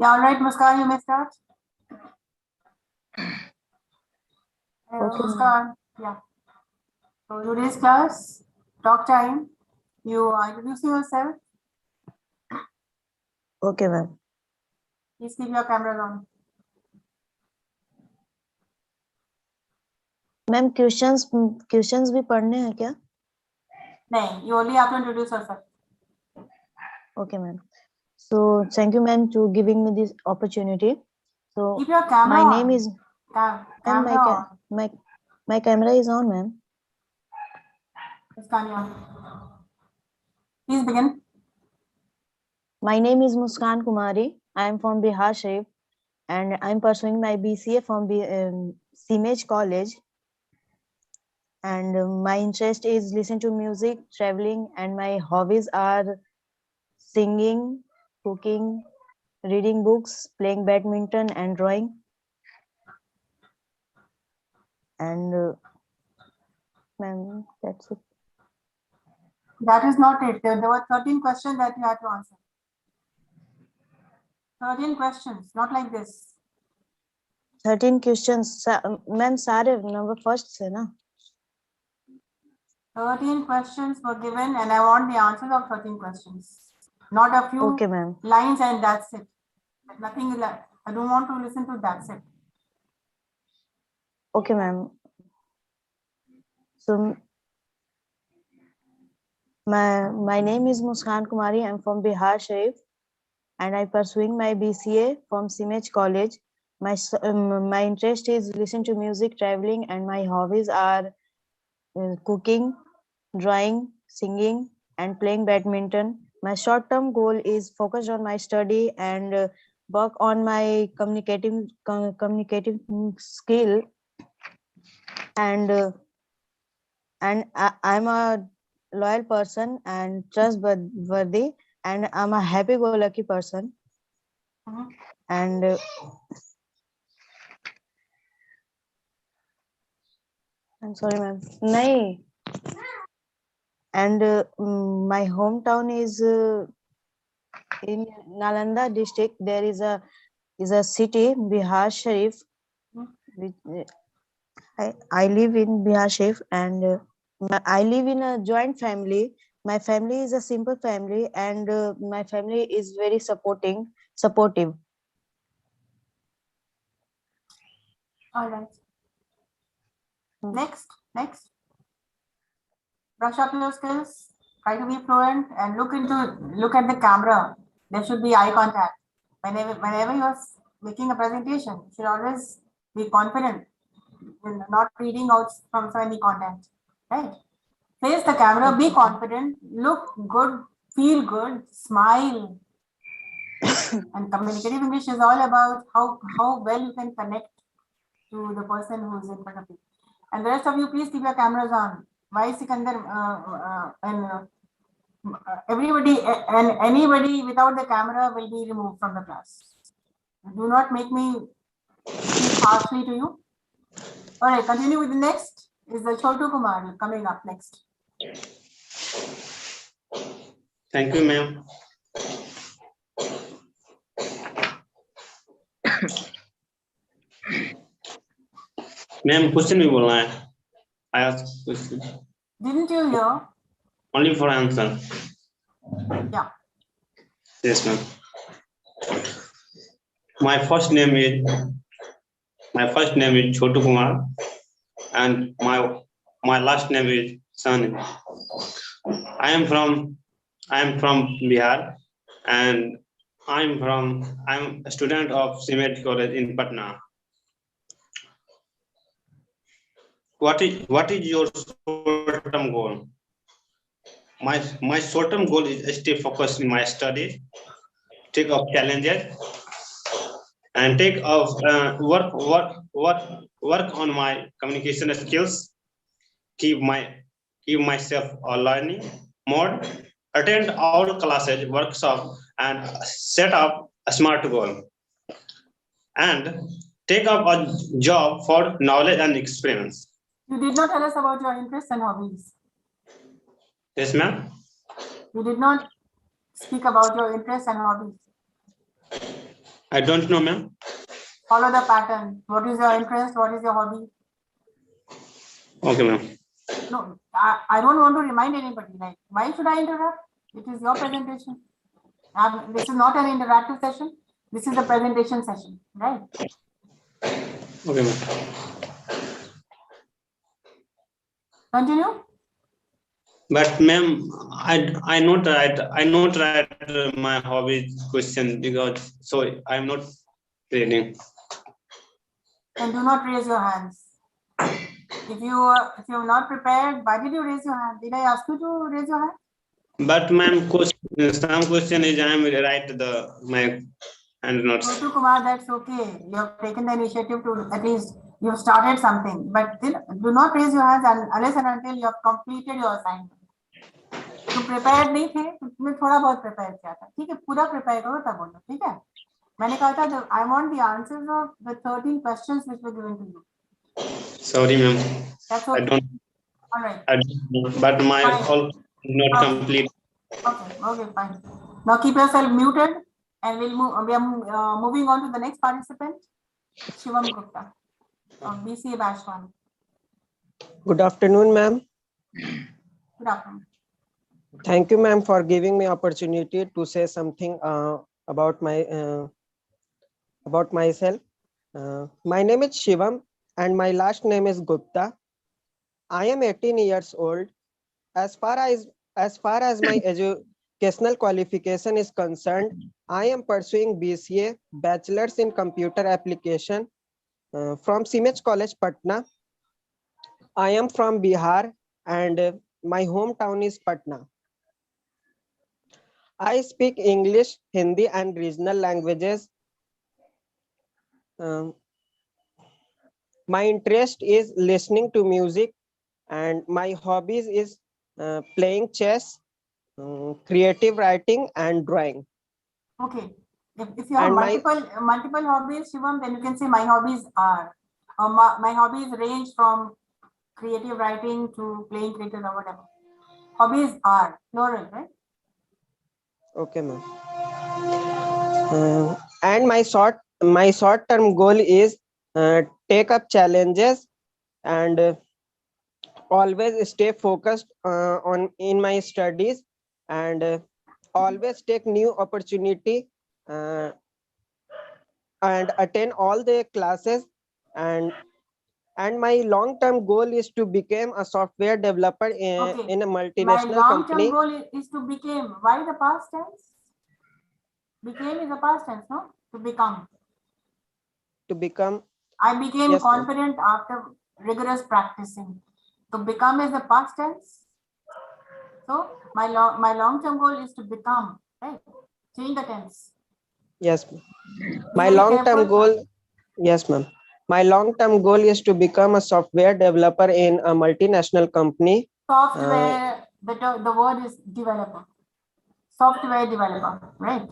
Yeah, all right, Muskan, you may start. Okay, Muskan, yeah. So today's class, talk time. You are introducing yourself. Okay, ma'am. Please keep your camera on. Ma'am questions भी पढ़ने हैं क्या? नहीं, you only have to introduce yourself. Okay, ma'am. So thank you, ma'am, to giving me this opportunity. So Keep your camera my on. name is Camera on. my camera is on, ma'am. Muskan, yeah. Please begin. My name is Muskan Kumari. I am from Bihar, Sharif, and I am pursuing my BCA from CIMAGE College. And my interest is listen to music, traveling, and my hobbies are singing, cooking, reading books, playing badminton, and drawing. And ma'am, that's it. That is not it. There were 13 questions that you had to answer. 13 questions, not like this. 13 questions. Ma'am, सारे number first से ना? 13 questions were given and I want the answers of 13 questions. Not a few Okay, ma'am. lines and that's it. Nothing is like, I don't want to listen to that's it. Okay, ma'am. So my name is Muskan Kumari. I'm from Bihar, Sharif, and I'm pursuing my BCA from CIMAGE College. My interest is listen to music, traveling, and my hobbies are cooking, drawing, singing, and playing badminton. My short-term goal is focused on my study and work on my communicative skill. And I'm a loyal person and trustworthy, and I'm a happy-go-lucky person. And I'm sorry, ma'am. Nahi. And my hometown is in Nalanda district. There is a city, Bihar Sharif. I live in Bihar Sharif, and I live in a joint family. My family is a simple family, and my family is very supportive. All right. Next. Brush up your skills. Try to be fluent and look at the camera. There should be eye contact. Whenever you are making a presentation, you should always be confident in not reading out from any content. Right? Face the camera, be confident, look good, feel good, smile. And communicative English is all about how well you can connect to the person who is in front of you. And the rest of you, please keep your cameras on. Why Sikandar and everybody and anybody without the camera will be removed from the class. Do not make me speak harshly to you. All right, continue with the next. Is the Chotu Kumar coming up next? Thank you, ma'am. Ma'am, question भी बोलना है. I asked question. Didn't you hear? Only for answer. Yeah. Yes, ma'am. My first name is Chotu Kumar, and my last name is Sani. I am from Bihar, and I'm a student of CIMAGE College in Patna. What is your short-term goal? My short-term goal is to stay focused in my studies, take up challenges, and take up work on my communication skills. Keep myself on learning mode. Attend all classes, workshops, and set up a smart goal. And take up a job for knowledge and experience. You did not tell us about your interests and hobbies. Yes, ma'am. You did not speak about your interests and hobbies. I don't know, ma'am. Follow the pattern. What is your interest? What is your hobby? Okay, ma'am. No, I don't want to remind anybody. Like, why should I interrupt? It is your presentation. This is not an interactive session. This is a presentation session, right? Okay, ma'am. Continue. But ma'am, I not write my hobby question because so I'm not reading. Then do not raise your hands. If you are not prepared, why did you raise your hand? Did I ask you to raise your hand? But ma'am, some question is I'm write my hand notes. Gotu Kumar, that's okay. You have taken the initiative to at least you have started something, but do not raise your hands unless and until you have completed your assignment. तुम prepared नहीं थे, तुमने थोड़ा बहुत prepare किया था, ठीक है? पूरा prepare करो तब बोलो, ठीक है? मैंने कहा था I want the answers of the 13 questions which were given to you. Sorry, ma'am. That's okay. I don't. All right. I don't know, but my Fine. call is not Okay. complete. Okay, fine. Now keep yourself muted and we are moving on to the next participant, Shivam Gupta of BCA Batch 1. Good afternoon, ma'am. Good afternoon. Thank you, ma'am, for giving me opportunity to say something about myself. My name is Shivam and my last name is Gupta. I am 18 years old. As far as my educational qualification is concerned, I am pursuing BCA, Bachelor's in Computer Application, from CIMAGE College, Patna. I am from Bihar and my hometown is Patna. I speak English, Hindi, and regional languages. My interest is listening to music, and my hobbies is playing chess, creative writing, and drawing. Okay. If you have multiple hobbies, Shivam, then you can say my hobbies are. My hobbies range from creative writing to playing cricket or whatever. Hobbies are plural, right? Okay, ma'am. And my short-term goal is take up challenges and always stay focused in my studies and always take new opportunity and attend all the classes and my long-term goal is to become a software developer in a My multinational long-term company. goal is to become. Why the past tense? Became is the past tense, no? To become. To become. I became Yes, ma'am. confident after rigorous practicing. To become is the past tense. So my long-term goal is to become, right? Change the tense. Yes, ma'am. My very long-term careful. goal. Yes, ma'am. My long-term goal is to become a software developer in a multinational company. Software, the word is developer. Software developer, right?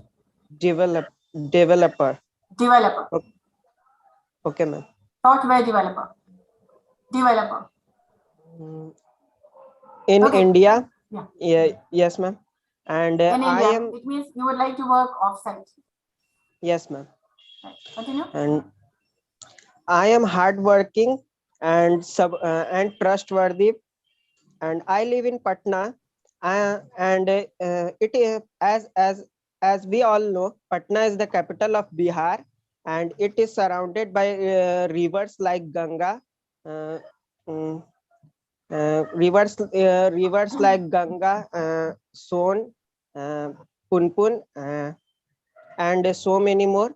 Developer. Developer. Okay, ma'am. Software developer. Developer. In Okay. India. Yeah. Yes, ma'am. And In I India, am. it means you would like to work offsite. Yes, ma'am. Right. Continue. And I am hardworking and trustworthy, and I live in Patna. It is as we all know, Patna is the capital of Bihar, and it is surrounded by rivers like Ganga, rivers like Ganga, Son, Punpun, and so many more.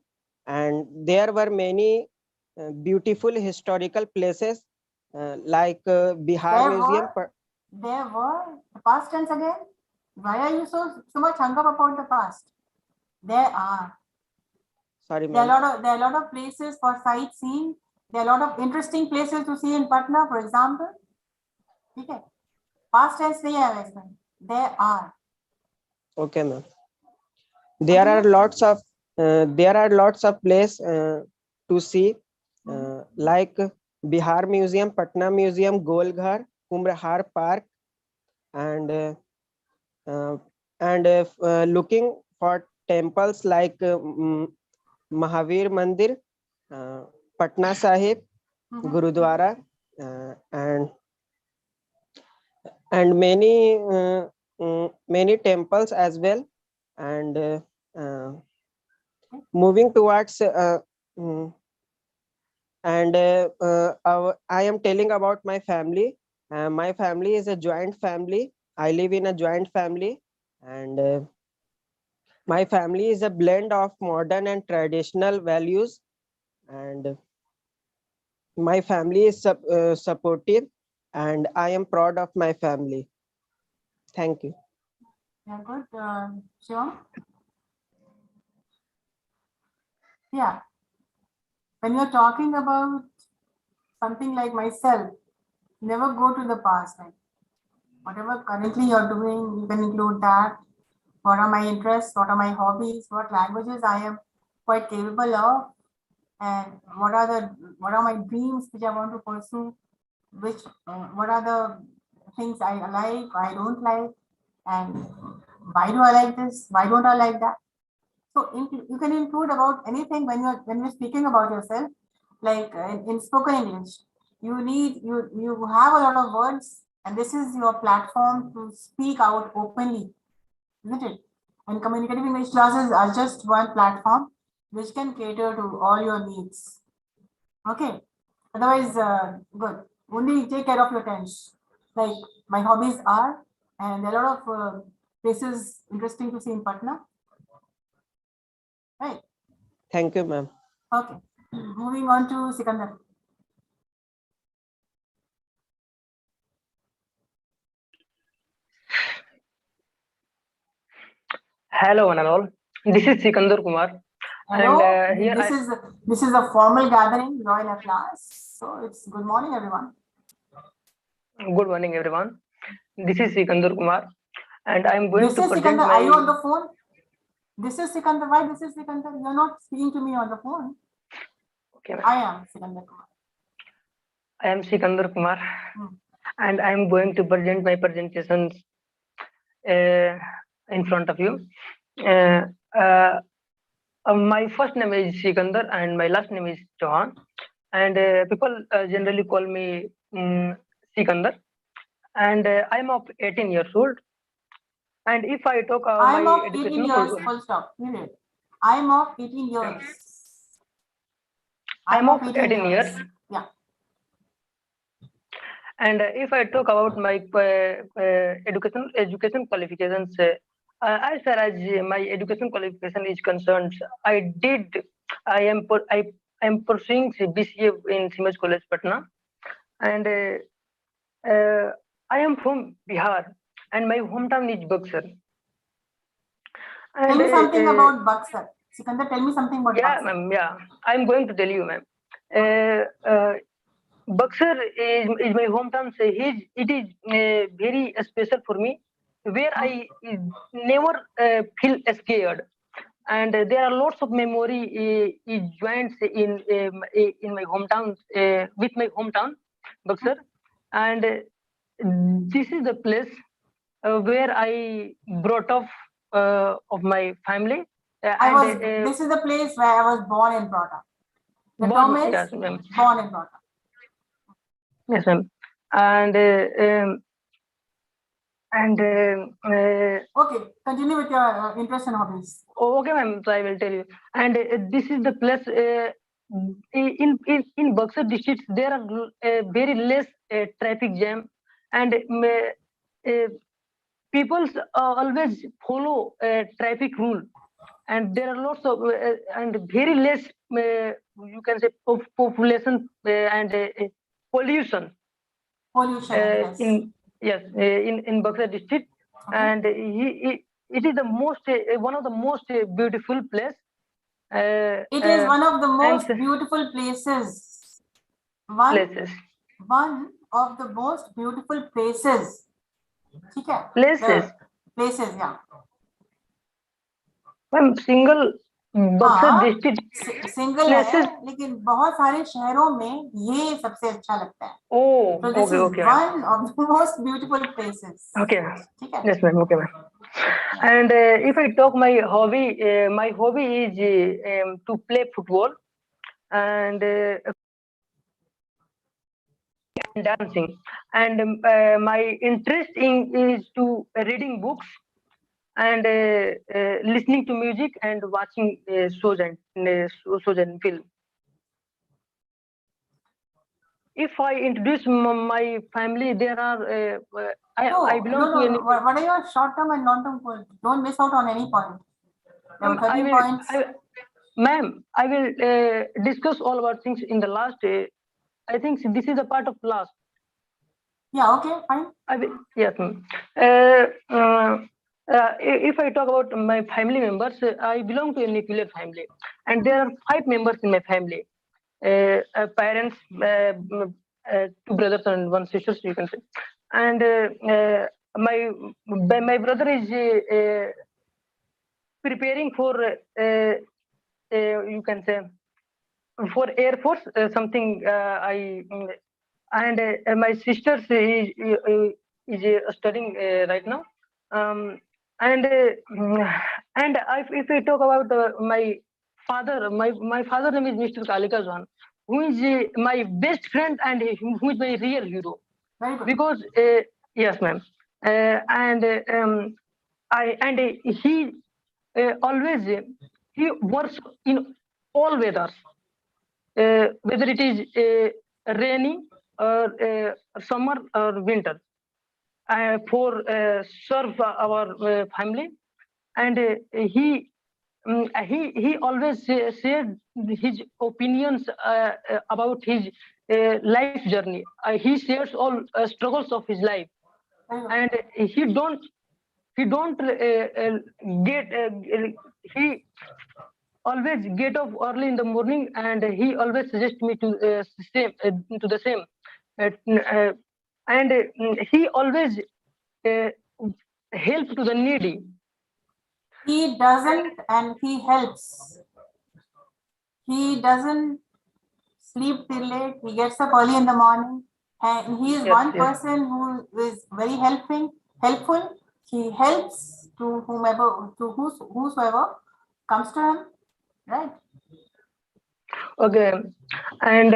And there were many beautiful historical places like Bihar Museum. There were the past tense again. Why are you so much hung up about the past? There are. Sorry, there ma'am. are a lot of places for sightseeing. There are a lot of interesting places to see in Patna, for example. Okay. Past tense nahi hai isme. There are. Okay, ma'am. There are lots of places to see like Bihar Museum, Patna Museum, Golghar, Umrahar Park, and looking for temples like Mahavir Mandir, Patna Sahib, Mhm. Gurudwara, and many temples as well. And moving towards I am telling about my family. My family is a joint family. I live in a joint family, and my family is a blend of modern and traditional values. And my family is supportive, and I am proud of my family. Thank you. Yeah, good. Shivam? Yeah. When you're talking about something like myself, never go to the past. Like whatever currently you're doing, you can include that. What are my interests? What are my hobbies? What languages I am quite capable of? And what are my dreams which I want to pursue? Which what are the things I like, I don't like, and why do I like this? Why don't I like that? So you can include about anything when you're speaking about yourself, like in spoken English. You have a lot of words, and this is your platform to speak out openly, isn't it? And communicative English classes are just one platform which can cater to all your needs. Okay. Otherwise, good. Only take care of your temps. Like my hobbies are, and there are a lot of places interesting to see in Patna. Right. Thank you, ma'am. Okay. Moving on to Sikandar. Hello, one and all. This is Sikandar Kumar. Hello. And here this is a formal gathering, royal applause. So it's good morning, everyone. Good morning, everyone. This is Sikandar Kumar, and I'm going This to is present Sikandar. my. Are you on the phone? This is Sikandar. Why this is Sikandar? You're not speaking to me on the phone. Okay, I am Sikandar Kumar. I am Sikandar Kumar, and I'm going to present my presentations in front of you. My first name is Sikandar, and my last name is Chauhan. And people generally call me Sikandar. And I'm of 18 years old. And if I talk I'm my of 18 educational years, full stop, period. I'm of 18 years. I'm of 18 years. Yeah. And if I talk about my education qualifications, as far as my education qualification is concerned, I am pursuing BCA in CIMAGE College, Patna, and I am from Bihar, and my hometown is Buxar. Tell me something about Buxar. Sikandar, tell me something about yeah, Buxar. ma'am. Yeah, I'm going to tell you, ma'am. Buxar is my hometown. So it is very special for me, where I never feel scared, and there are lots of memory is joined in my hometown with my hometown, Buxar, and this is the place where I brought up of my family. This is the place where I was born and brought up. The term is yes, ma'am. Born and brought up. Yes, ma'am. And okay, continue with your interests and hobbies. Okay, ma'am. So I will tell you. And this is the place in Buxar district. There are very less traffic jam, and people always follow traffic rule. And there are lots of and very less you can say population and pollution. Pollution, yes. In Buxar district, and it is the most one of the most beautiful place. It is one of the most beautiful places. One of the most beautiful places. Places. Places, yeah. One single Buxar district single है, places. लेकिन बहुत सारे शहरों में ये सबसे अच्छा लगता है. Oh, So this okay, is okay, ma'am. one of the most beautiful places. Okay, ठीक है? yes, ma'am. Okay, ma'am. And if I talk my hobby is to play football and dancing. And my interest is to reading books and listening to music and watching shows and film. If I introduce my family, there are I belong to any. What are your short-term and long-term goals? Don't miss out on any point. There are 13 points. Ma'am, I will discuss all about things in the last. I think this is a part of last. Yeah, okay, fine. Yes, ma'am. If I talk about my family members, I belong to a nuclear family, and there are 5 members in my family. Parents, 2 brothers and 1 sister, you can say. And my brother is preparing for you can say for Air Force, something and my sister is studying right now. And if I talk about my father, my father name is Mr. Kalika Zwan, who is my best friend and who is my real hero. Very good. Because yes, ma'am. He always he works in all weathers, whether it is rainy or summer or winter, for serve our family. And he always shared his opinions about his life journey. He shares all struggles of his life, and he don't he always get up early in the morning, and he always suggests me to the same. And he always help to the needy. He doesn't, and he helps. He doesn't sleep till late. He gets up early in the morning, and he is one person who is very helpful. He helps to whosoever comes to him, right? Okay, and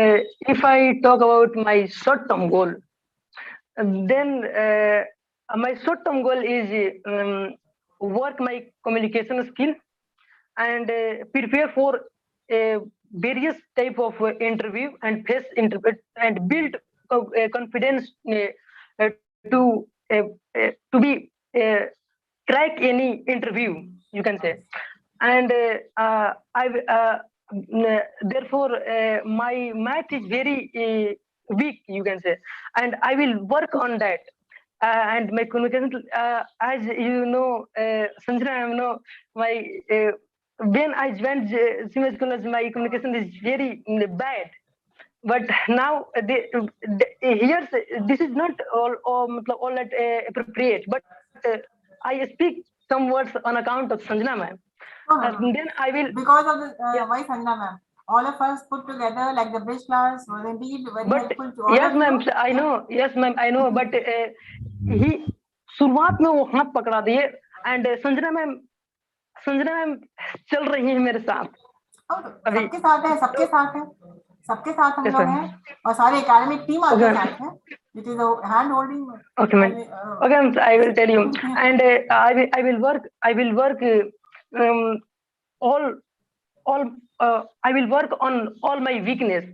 if I talk about my short-term goal, then my short-term goal is work my communication skill and prepare for various type of interview and face interview and build confidence to be crack any interview, you can say. And therefore my math is very weak, you can say, and I will work on that. And my communication, as you know, Sanjana, you know, my when I joined CIMAGE College, my communication is very bad. But now here this is not all that appropriate. But I speak some words on account of Sanjana ma'am. Then I will, because of the why Sanjana ma'am. All of us put together, like the bridge class, was indeed very helpful to all yes, of ma'am, you. I know. Yes, ma'am, I know. But he शुरुआत में वो हाथ पकड़ा दिए, and Sanjana ma'am चल रही है मेरे साथ. सबके साथ है, सबके साथ हम लोग हैं, और सारे एकेडमिक टीम आपके साथ है. It is a hand holding. Okay, ma'am. Okay, ma'am, I will tell you. And I will work I will work on all my weakness.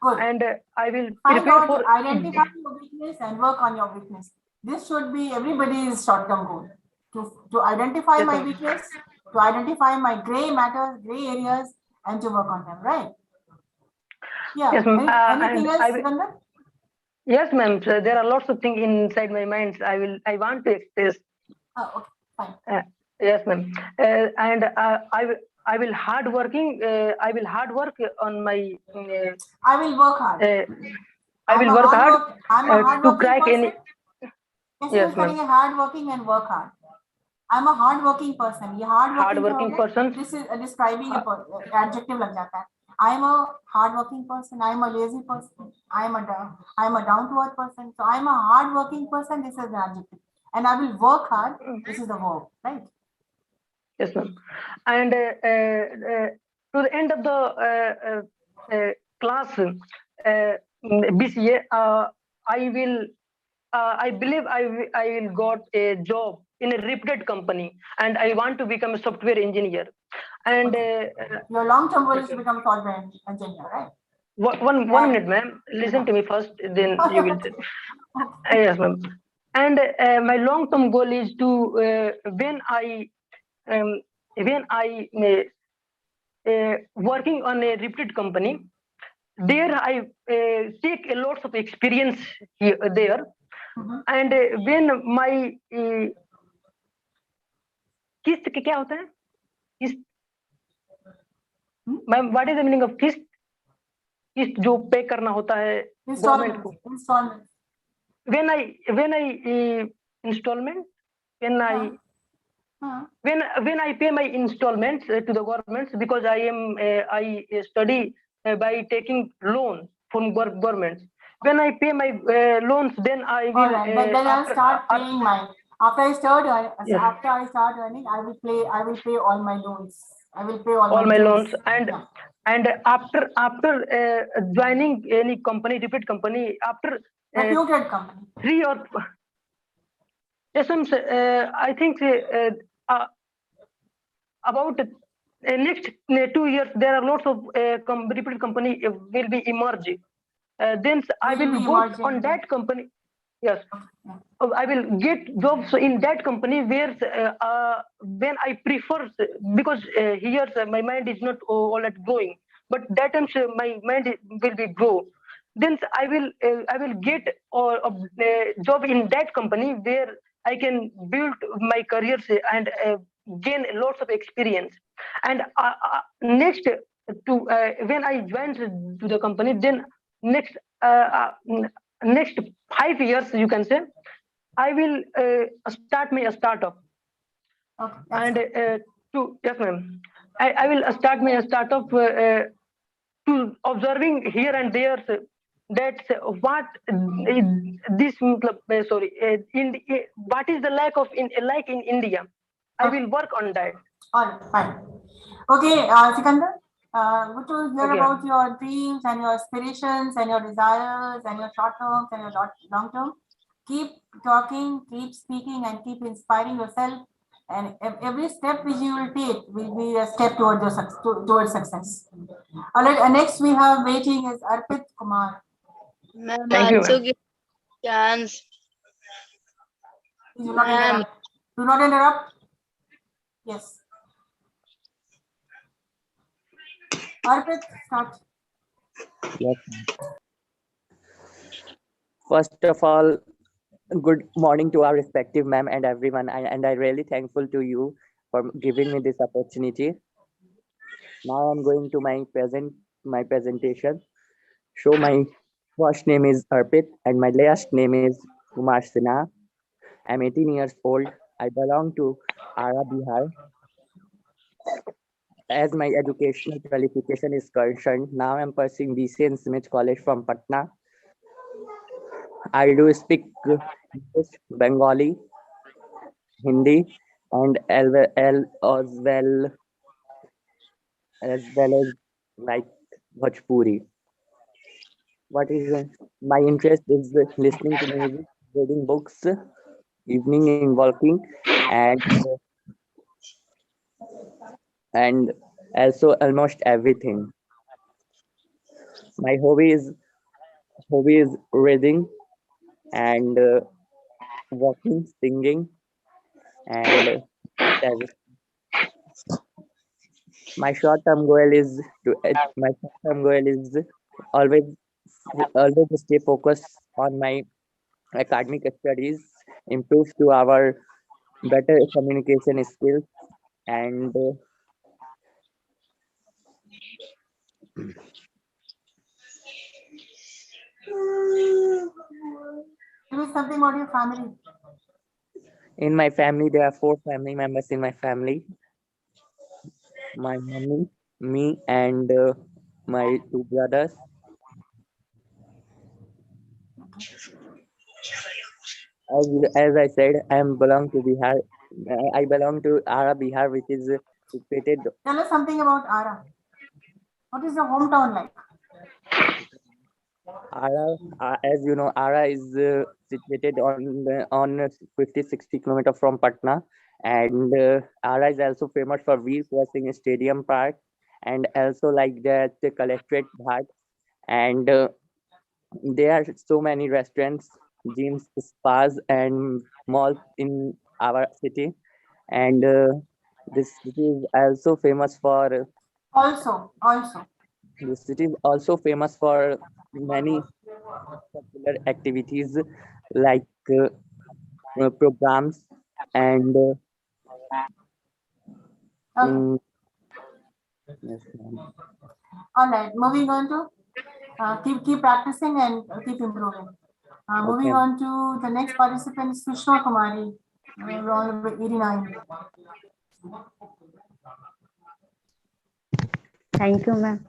Good. And I will find out, for identify your weakness and work on your weakness. This should be everybody's short-term goal. To identify my weakness, to identify my gray matters, gray areas, and to work on them, right? Yeah. Yes, ma'am. Anything else, Sukandar? Yes, ma'am. So there are lots of things inside my mind. I want to express. Oh, okay, fine. Yes, ma'am. And I will hard working. I will hard work on my. I will work hard. I will work hard I'm a hard to crack person. any. Yes, ma'am. Hard working and work hard. I'm a hardworking person. ये hardworking person. This is describing a adjective लग जाता है. I'm a hardworking person. I'm a lazy person. I'm a down to earth person. So I'm a hardworking person. This is the adjective. And I will work hard. This is the verb, right? Yes, ma'am. And to the end of the class, BCA, I believe I will got a job in a reputed company, and I want to become a software engineer. And Your long-term goal is to become a software engineer, right? one minute, ma'am. Listen to me first, then you will. Yes, ma'am. And my long-term goal is to when I working on a reputed company, there I take a lot of experience here there. And when my किस्त क्या होता है किस्त ma'am what is the meaning of किस्त किस्त जो पे करना होता है गवर्नमेंट को when I installment when I pay my installments to the governments, because I study by taking loan from governments. When I pay my loans, then I will then I'll start paying mine. After I start earning, I will pay all my loans. I will pay all my dues. loans. And after joining any company, repeat company, after reputed company, 3 or yes, I think about next 2 years, there are lots of reputed company will be emerging. Then I will work on that company. Yes, I will get jobs in that company where when I prefer, because here my mind is not all at growing, but that time my mind will be grow. Then I will get a job in that company where I can build my career and gain lots of experience. And next to when I joined to the company, then next 5 years, you can say, I will start my startup. Okay, and yes, ma'am, I will start my startup to observing here and there that what this sorry what is the lack of in India. I will work on that. All right, fine. Okay, Sikandar, good to hear about your dreams and your aspirations and your desires and your short terms and your long term. Keep talking, keep speaking, and keep inspiring yourself. And every step which you will take will be a step towards success. All right, next we have waiting is Arpit Kumar. Ma'am, Thank you, also give chance. Do not interrupt. Do not interrupt. Yes. Arpit, start. Yes. First of all, good morning to our respective ma'am and everyone, and I'm really thankful to you for giving me this opportunity. Now I'm going to my presentation. So my first name is Arpit and my last name is Kumar Sinha. I'm 18 years old. I belong to Bihar. As my educational qualification is concerned, now I'm pursuing BCA in CIMAGE College from Patna. I do speak English, Bengali, Hindi, and as well as like Bhojpuri. What is my interest is listening to music, reading books, evening in walking, and also almost everything. My hobby is reading and walking, singing, and my short-term goal is always stay focused on my academic studies, improve to our better communication skills, and Tell me something about your family. In my family, there are 4 family members in my family. My mommy, me, and my 2 brothers. As I said, I belong to Bihar. I belong to Ara Bihar, which is situated. Tell us something about Ara. What is your hometown like? Ara, as you know, Ara is situated on 50-60 kilometers from Patna, and Ara is also famous for Veer Singh Stadium Park, and also like that the Collectorate Ghat, and there are so many restaurants, gyms, spas, and malls in our city, and this city is also famous for Also, the city is also famous for many popular activities like programs and okay. mm, yes, ma'am. All right. Moving on to keep practicing and keep improving. Moving Okay. on to the next participant, Sushma Kumari, roll number 89. Thank you, ma'am.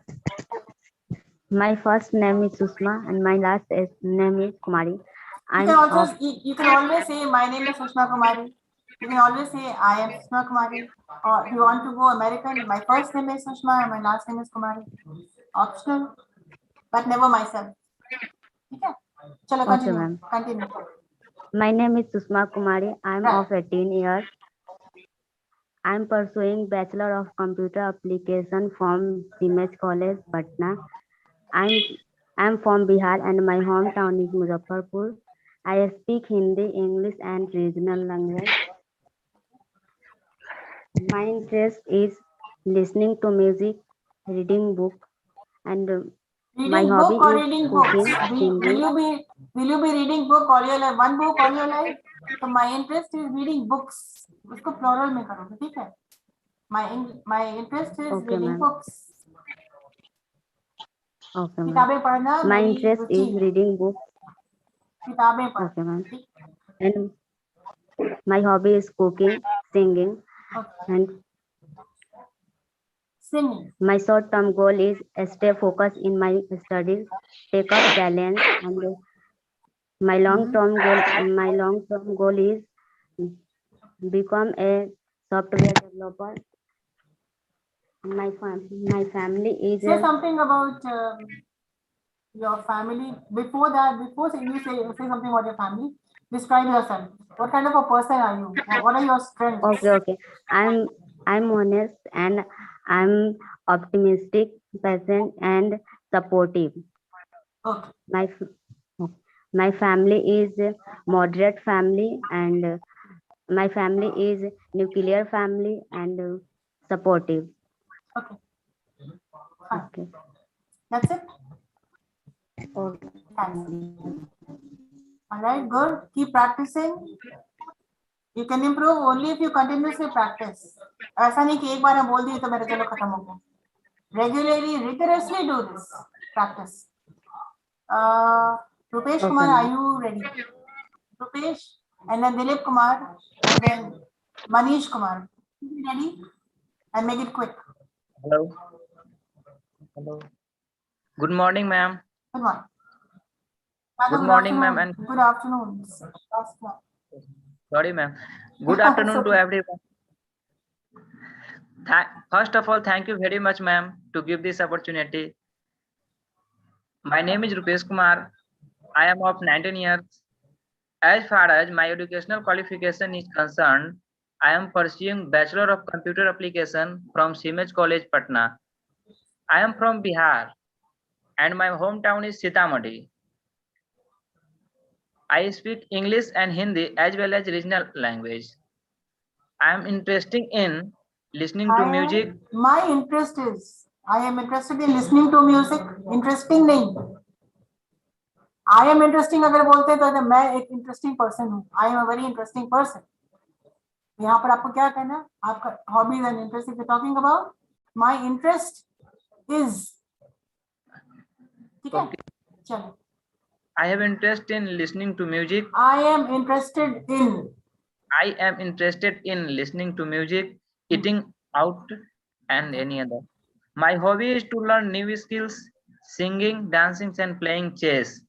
My first name is Susma and my last name is Kumari. You I'm can also of you can always say my name is Sushma Kumari. You can always say I am Sushma Kumari. Or if you want to go American, my first name is Sushma and my last name is Kumari. Optional, but never myself. Okay. Chalo, okay, continue. ma'am. Continue. My name is Susma Kumari. I'm Right. of 18 years. I'm pursuing Bachelor of Computer Application from CIMAGE College, Patna. I'm from Bihar and my hometown is Muzaffarpur. I speak Hindi, English, and regional language. My interest is listening to music, reading book, and my Reading hobby book or is reading cooking, books? singing. Will you be reading book all your life? One book all your life? So my interest is reading books. उसको plural में करोगे, ठीक है? My interest is Okay, reading ma'am. books. Okay, ma'am. किताबें पढ़ना My मेरी interest Ruchi is है. reading books. किताबें पढ़ना. Okay, ma'am. And my hobby is cooking, singing, Okay. and Singing. my short-term goal is stay focused in my studies, take up challenge, and my long-term goal is become a software developer. My family is Say something about your family. Before that, before you say something about your family, describe yourself. What kind of a person are you? What are your strengths? okay. I'm honest and I'm optimistic, patient, and supportive. Okay. My family is a moderate family, and my family is nuclear family and supportive. Okay. Fine. Okay. That's it. Okay. Thanks. All right. Good. Keep practicing. You can improve only if you continuously practice. ऐसा नहीं कि एक बार मैं बोल दी तो मेरा चलो खत्म हो गया. Regularly, rigorously do this practice. Rupesh Okay, Kumar, ma'am. are you ready? Rupesh, and then Dilip Kumar, and then Manish Kumar. Be ready and make it quick. Hello. Hello. Good morning, ma'am. Good morning. Good morning, ma'am, and Good afternoon. sorry, ma'am. Good afternoon to Okay. everyone. First of all, thank you very much, ma'am, to give this opportunity. My name is Rupesh Kumar. I am of 19 years. As far as my educational qualification is concerned, I am pursuing Bachelor of Computer Application from CIMAGE College, Patna. I am from Bihar, and my hometown is Sitamarhi. I speak English and Hindi as well as regional language. I am interested in listening to music. My interest is, I am interested in listening to music. Interesting नहीं. I am interesting अगर बोलते हैं तो मैं एक interesting person हूँ. I am a very interesting person. यहाँ पर आपको क्या कहना? आपका hobbies and interests if you're talking about. My interest is. ठीक है? चलो. I have interest in listening to music. I am interested in. I am interested in listening to music, eating out, and any other. My hobby is to learn new skills, singing, dancing, and playing chess.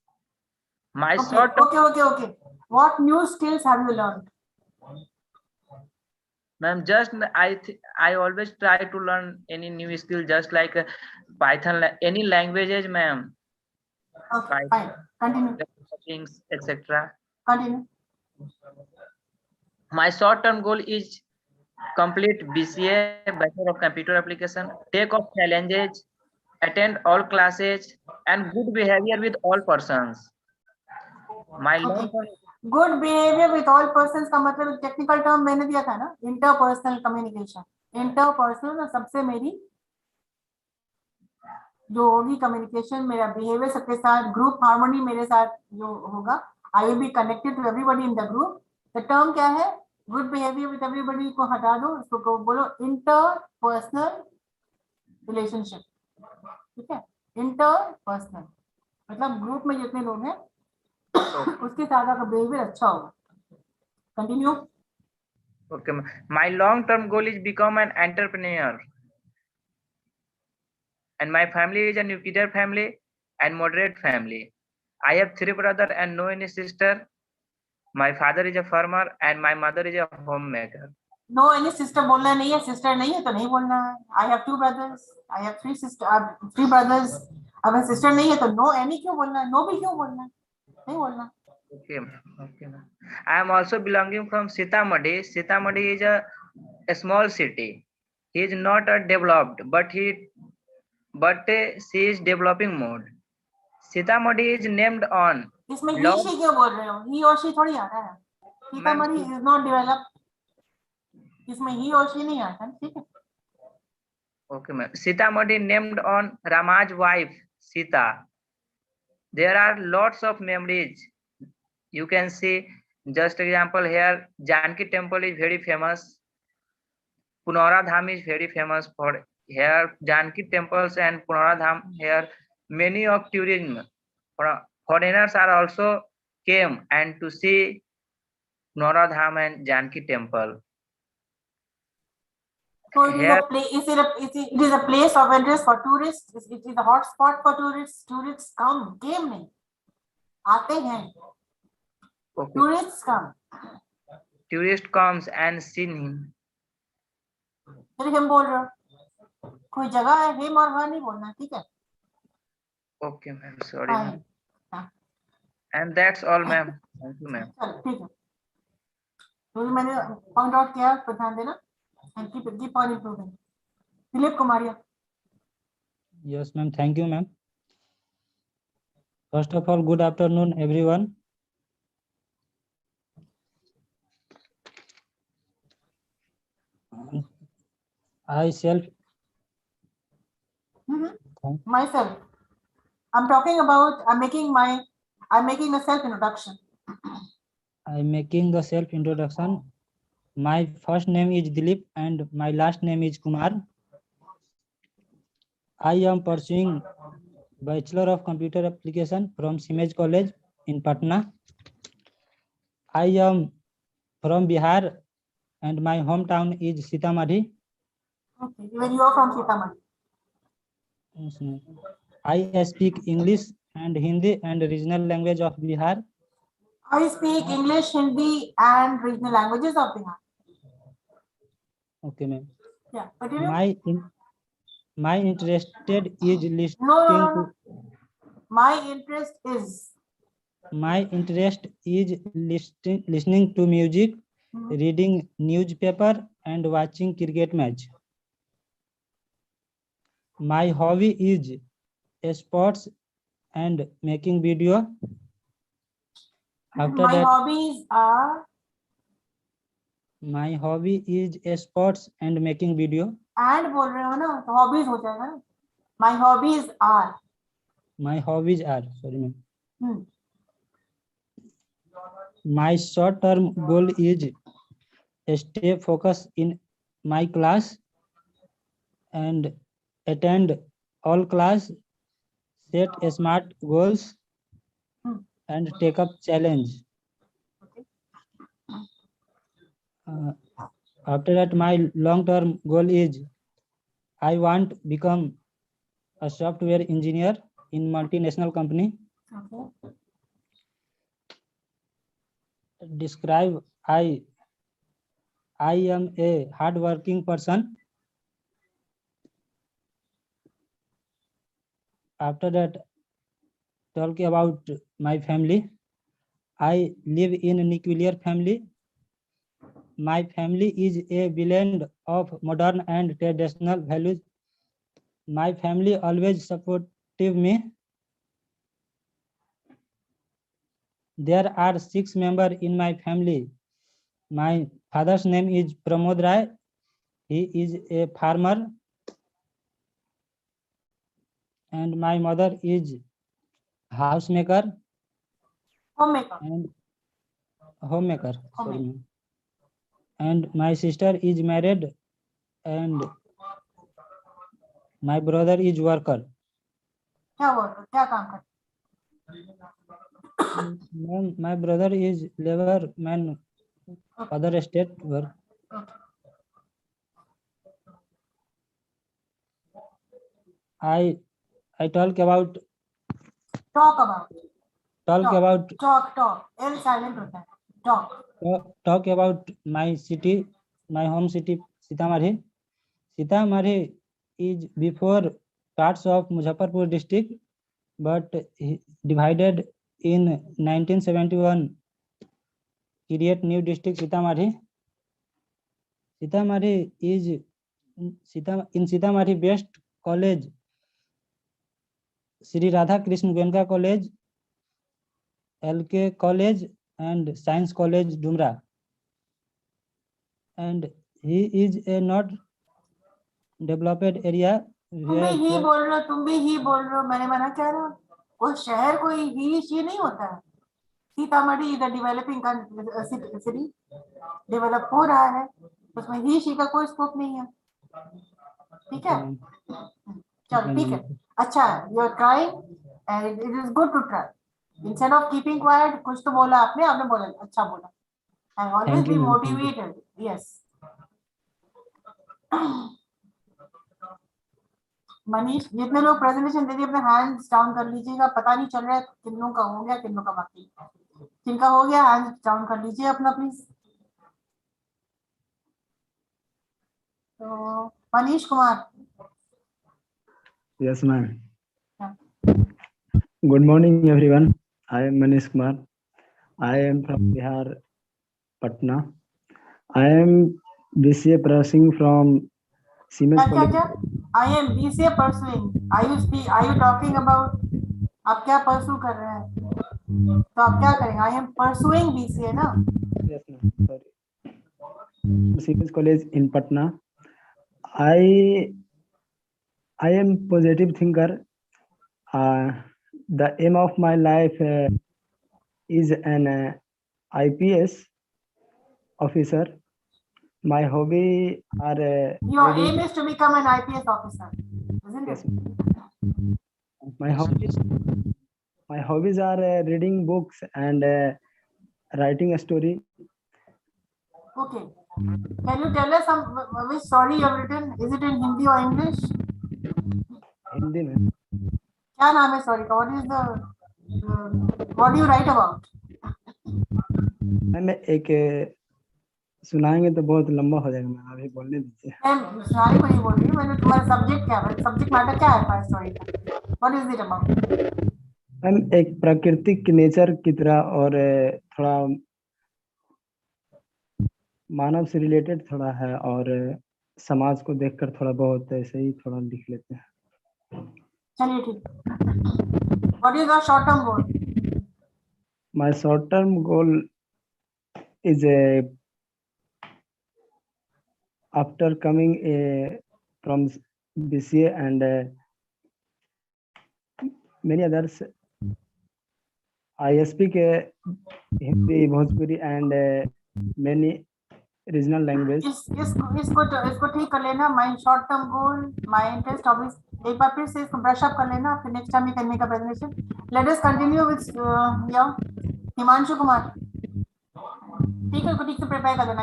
My Okay, short okay. What new skills have you learned? ma'am, just I always try to learn any new skill, just like Python, any languages, ma'am. Okay, fine. Continue. Things, etc. Continue. My short-term goal is complete BCA, Bachelor of Computer Application, take off challenges, attend all classes, and good behavior with all persons. My long-term good behaviour with all persons का मतलब technical term मैंने दिया था ना, interpersonal communication. Interpersonal सबसे मेरी जो होगी कम्युनिकेशन, मेरा बिहेवियर सबके साथ, ग्रुप हार्मोनी मेरे साथ जो होगा, I will be connected to everybody in the group. The term क्या है? गुड बिहेवियर विथ एवरीबॉडी को हटा दो, उसको बोलो इंटरपर्सनल रिलेशनशिप. ठीक है, इंटरपर्सनल मतलब ग्रुप में जितने लोग हैं उसके साथ का बिहेवियर अच्छा होगा. Continue. Okay, my long-term goal is become an entrepreneur. And my family is a nuclear family and moderate family. I have 3 brothers and no any sister. My father is a farmer and my mother is a homemaker. No any sister बोलना नहीं है, sister नहीं है तो नहीं बोलना है. I have 2 brothers, I have 3 sister, 3 brothers. अगर सिस्टर नहीं है तो नो एनी क्यों बोलना है, नो भी क्यों बोलना है, नहीं बोलना. Okay, okay. I am also belonging from Sitamarhi. Sitamarhi is a small city. He is not a developed, but she is developing mode. Sitamarhi is named on. इसमें ही शी क्यों बोल रहे हो? ही और शी थोड़ी आ रहा है. Sitamarhi is not developed. इसमें ही और शी नहीं आता. ठीक है. Okay, ma'am. Sitamarhi named on Rama's wife Sita. There are lots of memories. You can see, just example here, Janki temple is very famous. Punara Dham is very famous for here. Janki temples and Punara Dham here. Many of tourism foreigners are also came and to see Punara Dham and Janki temple. So it is a place of interest for tourists. It is a hot spot for tourists. Tourists came नहीं, आते हैं. Okay. Tourists come. Tourist comes and seen him. फिर हम बोल रहे हो, कोई जगह है, हिम और हर नहीं बोलना. ठीक है. Okay, ma'am. Sorry, ma'am. हाँ. And that's all, ma'am. Thank you, ma'am. चलो ठीक है. तो मैंने पॉइंट आउट किया, पर ध्यान देना. And keep on improving. Dilip Kumaria. Yes, ma'am. Thank you, ma'am. First of all, good afternoon, everyone. Myself. I'm talking about. I'm making a self introduction. I'm making the self introduction. My first name is Dilip and my last name is Kumar. I am pursuing Bachelor of Computer Application from CIMAGE College in Patna. I am from Bihar and my hometown is Sitamarhi. Okay, even you are from Sitamarhi. Yes, ma'am. I speak English and Hindi and regional language of Bihar. I speak English, Hindi, and regional languages of Bihar. Okay, ma'am. Yeah, continue. My interested is listening. No. My interest is listening to music, reading newspaper, and watching cricket match. My hobby is sports and making video. After my that, hobbies are. My hobby is sports and making video. And बोल रहे हो ना, तो hobbies हो जाएगा ना. My hobbies are. My hobbies are. Sorry, ma'am. My short-term goal is stay focused in my class and attend all class, set smart goals, and take up challenge. After that, my long-term goal is I want to become a software engineer in multinational company. Okay. Describe I am a hardworking person. After that, talk about my family. I live in a nuclear family. My family is a blend of modern and traditional values. My family always supportive me. There are 6 members in my family. My father's name is Pramod Rai. He is a farmer. And my mother is housemaker Homemaker. and homemaker. Sorry, Homemaker. ma'am. And my sister is married and my brother is worker. क्या काम करते? Ma'am, my brother is labor man, other state work. Okay. I talk about Talk about. about L silent होता है. Talk. about my city, my home city, Sitamarhi. Sitamarhi is before parts of Muzaffarpur district, but divided in 1971, create new district Sitamarhi. Sitamarhi is in Sitamarhi best college, Sri Radha Krishna Goenka College, LK College and Science College Dumra. And he is a not developed area. तुम भी ही बोल रहे हो, मैंने मना कह रहा हूँ. वो शहर कोई ही शी नहीं होता है. सीतामढ़ी इधर डेवलपिंग सिटी डेवलप हो रहा है, उसमें ही शी का कोई स्कोप नहीं है. ठीक है, चलो ठीक है, अच्छा है. You are trying and it is good to try. Instead of keeping quiet, कुछ तो बोला आपने बोला, अच्छा बोला. And always be motivated. Yes. Manish, जितने लोग प्रेजेंटेशन दे दिए अपने हैंड्स डाउन कर लीजिएगा. पता नहीं चल रहा है किन्नों का हो गया, किन्नों का बाकी. जिनका हो गया हैंड्स डाउन कर लीजिए अपना प्लीज. तो Manish Kumar. Yes, ma'am. Good morning, everyone. I am Manish Kumar. I am from Bihar, Patna. I am BCA pursuing from CIMAGE College. I am BCA pursuing. Are you talking about आप क्या pursue कर रहे हैं? तो आप क्या करेंगे? I am pursuing BCA ना? Yes, ma'am. Sorry. CIMAGE College in Patna. I am positive thinker. The aim of my life is an IPS officer. My hobby are Your aim is to become an IPS officer, isn't yes, it? my hobbies are reading books and writing a story. Okay. Can you tell us which story you have written? Is it in Hindi or English? Hindi में. क्या नाम है story का? What do you write about? मैं एक सुनाएंगे तो बहुत लंबा हो जाएगा. मैं अभी बोलने दीजिए. मैं सुनाने को नहीं बोल रही हूँ. मैंने तुम्हारा सब्जेक्ट क्या है? सब्जेक्ट मैटर क्या है स्टोरी का? What is it about? Ma'am एक प्राकृतिक नेचर की तरह और थोड़ा मानव से रिलेटेड थोड़ा है और समाज को देखकर थोड़ा बहुत ऐसे ही थोड़ा लिख लेते हैं. चलिए ठीक. What is your short term goal? My short term goal is after coming from BCA and many others. I speak Hindi, Bhojpuri and many regional language. इसको ठीक कर लेना. My short term goal, my interest, hobbies. एक बार फिर से इसको brush up कर लेना, फिर नेक्स्ट टाइम ये करने का presentation. Let us continue with Himanshu Kumar. ठीक है, उसको ठीक से प्रिपेयर कर देना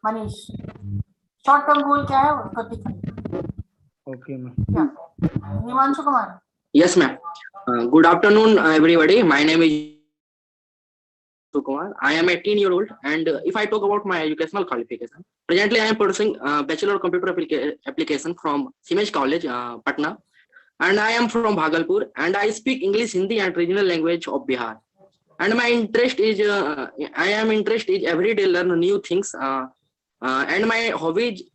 मनीष। शॉर्ट टर्म गोल क्या है उसको ठीक है। Okay, ma'am. Himanshu Kumar. Yes, ma'am. Good afternoon, everybody. My name is Kumar. I am 18-year-old, and if I talk about my educational qualification, presently I am pursuing Bachelor of Computer Application from CIMAGE College, Patna, and I am from Bhagalpur, and I speak English, Hindi, and regional language of Bihar. And my interest is, I am interested in everyday learn new things. And my hobby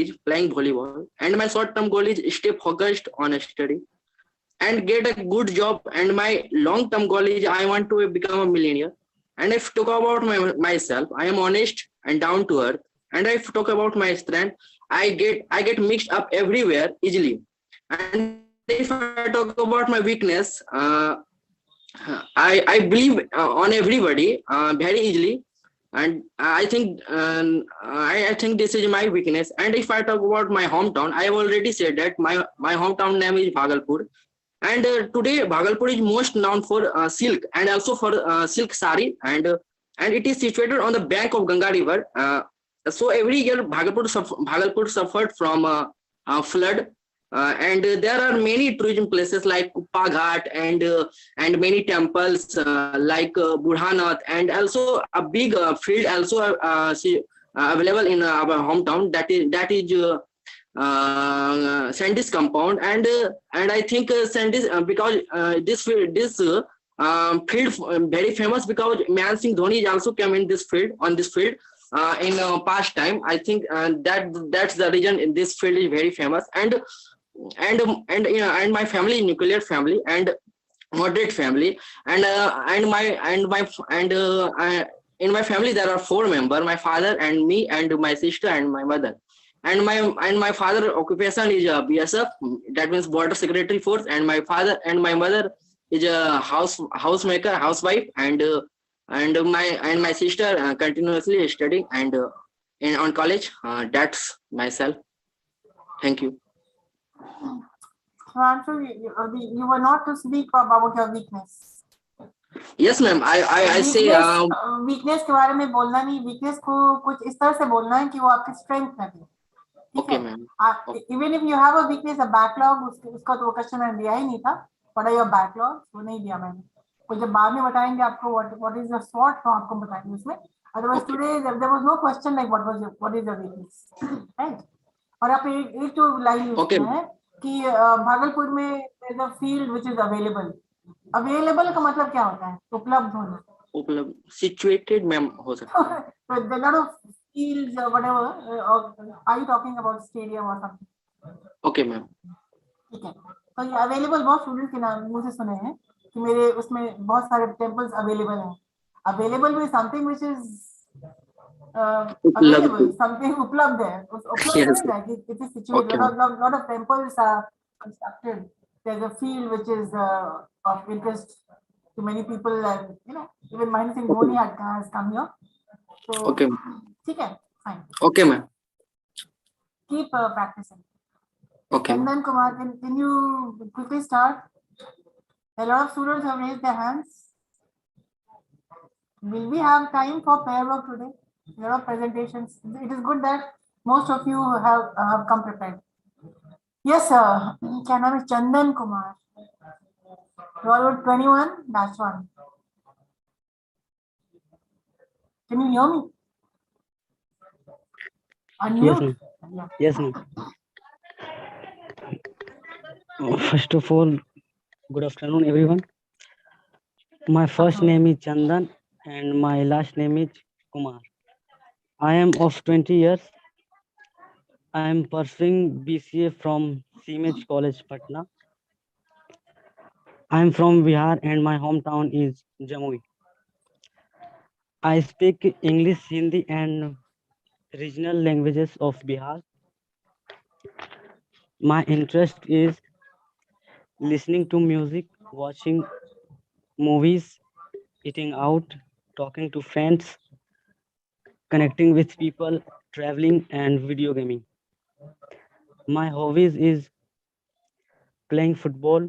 is playing volleyball. And my short-term goal is stay focused on study and get a good job. And my long-term goal is I want to become a millionaire. And if talk about myself, I am honest and down to earth. And if talk about my strength, I get mixed up everywhere easily. And if I talk about my weakness, I believe on everybody very easily, and I think I think this is my weakness. And if I talk about my hometown, I have already said that my hometown name is Bhagalpur. And today Bhagalpur is most known for silk and also for silk sari, and it is situated on the bank of Ganga River. So every year Bhagalpur suffered from flood, and there are many tourism places like Kuppa Ghat and many temples like Burhanath, and also a big field also available in our hometown, that is Sandis compound. And I think Sandis because this field very famous because Man Singh Dhoni also came in this field in past time. I think that's the reason in this field is very famous. And my family is nuclear family and moderate family, and in my family there are 4 members: my father and me and my sister and my mother. And my father occupation is a BSF, that means border secretary force, and my father and my mother is a housewife, and my sister continuously studying and on college. That's myself. Thank you. Himanshu, you were not to speak about your weakness. Yes, ma'am. I say weakness के बारे में बोलना नहीं, weakness को कुछ इस तरह से बोलना है कि वो आपकी strength लगे. Okay, ma'am. Even if you have a weakness, a backlog, उसका तो क्वेश्चन मैंने दिया ही नहीं था. What are your backlogs? वो नहीं दिया मैंने. कुछ जब बाद में बताएंगे आपको what is your SWOT, तो आपको बताएंगे उसमें. Otherwise today there was no question like what is your weakness, right? और आप एक तो लाइन यूज किया है कि भागलपुर में there's a field which is available. Available का मतलब क्या होता है? उपलब्ध होना. उपलब्ध, situated मैम हो सकता है. So there are a lot of fields or whatever. Are you talking about stadium or something? Okay, ma'am. ठीक है. तो ये available बहुत स्टूडेंट के नाम मुझे सुने हैं कि मेरे उसमें बहुत सारे temples available हैं. Available में something which is available, something उपलब्ध है. उपलब्ध है कि it is situated. Lot of temples are constructed. There's a field which is of interest to many people, and even Mahendra Singh Dhoni has come here. So okay, ठीक है, fine. Okay, ma'am. Keep practicing. Okay. And then Kumar, can you quickly start? A lot of students have raised their hands. Will we have time for pair work today? A lot of presentations. It is good that most of you have come prepared. Yes, sir. My name is Chandan Kumar. Roll 21, dash 1. Can you hear me? Unmute. Yes, ma'am. First of all, good afternoon, everyone. My first name is Chandan and my last name is Kumar. I am of 20 years. I am pursuing BCA from CIMAGE College, Patna. I am from Bihar and my hometown is Jamui. I speak English, Hindi and regional languages of Bihar. My interest is listening to music, watching movies, eating out, talking to friends, connecting with people, traveling and video gaming. My hobbies is playing football,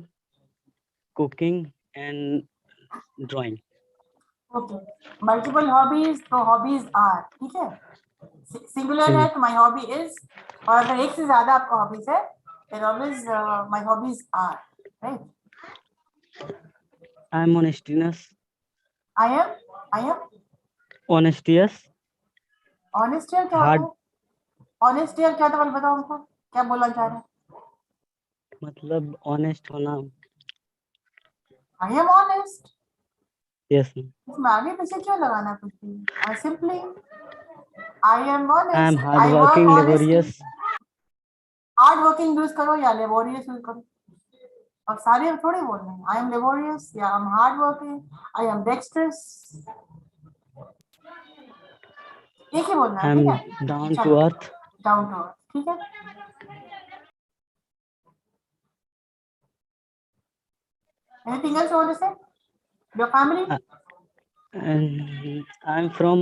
cooking and drawing. Okay, multiple hobbies तो hobbies are, ठीक है, singular है तो my hobby is, और अगर एक से ज्यादा आपका हॉबीज है then always my hobbies are, right? I am honestious. I am Honestious. honest क्या होता है? honest क्या होता है बताओ हमको, क्या बोलना चाह रहे हैं? मतलब honest होना. I am honest. Yes. इसमें आगे पीछे क्यों लगाना कुछ भी? Simply I am honest. I am hardworking, laborious. Hard working use करो या लेबोरियस यूज करो, और सारे थोड़े बोल रहे हैं। आई एम लेबोरियस या I am hard working, I am dexterous, एक ही बोलना है, ठीक है? Down to earth. Down to earth, ठीक है। Anything else you want to say? Your family? And I'm from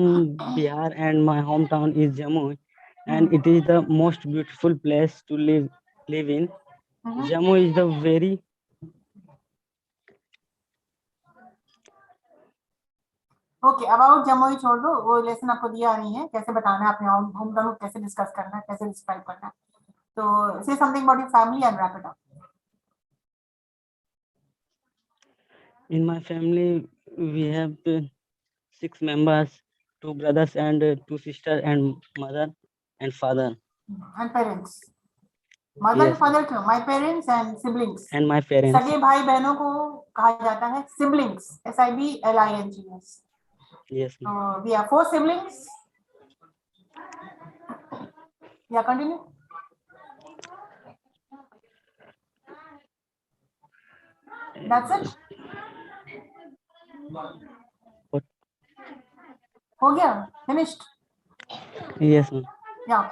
Bihar and my hometown is Jammu, and it is the most beautiful place to live in. Jammu is the very okay, about Jammu ही छोड़ दो, वो lesson आपको दिया नहीं है, कैसे बताना है अपने होम टाउन को, कैसे डिस्कस करना है, कैसे डिस्क्राइब करना है। तो से something about your family and wrap it up. in my family we have 6 members, 2 brothers and 2 sisters, and mother and father. And parents? Mother Yes. Father क्यों? My parents and siblings. And my parents. सगे भाई बहनों को कहा जाता है siblings, SIBLINGS। Yes. So we have 4 siblings. Yeah, continue. That's it. What? हो गया? Finished? Yes, ma'am. Yeah.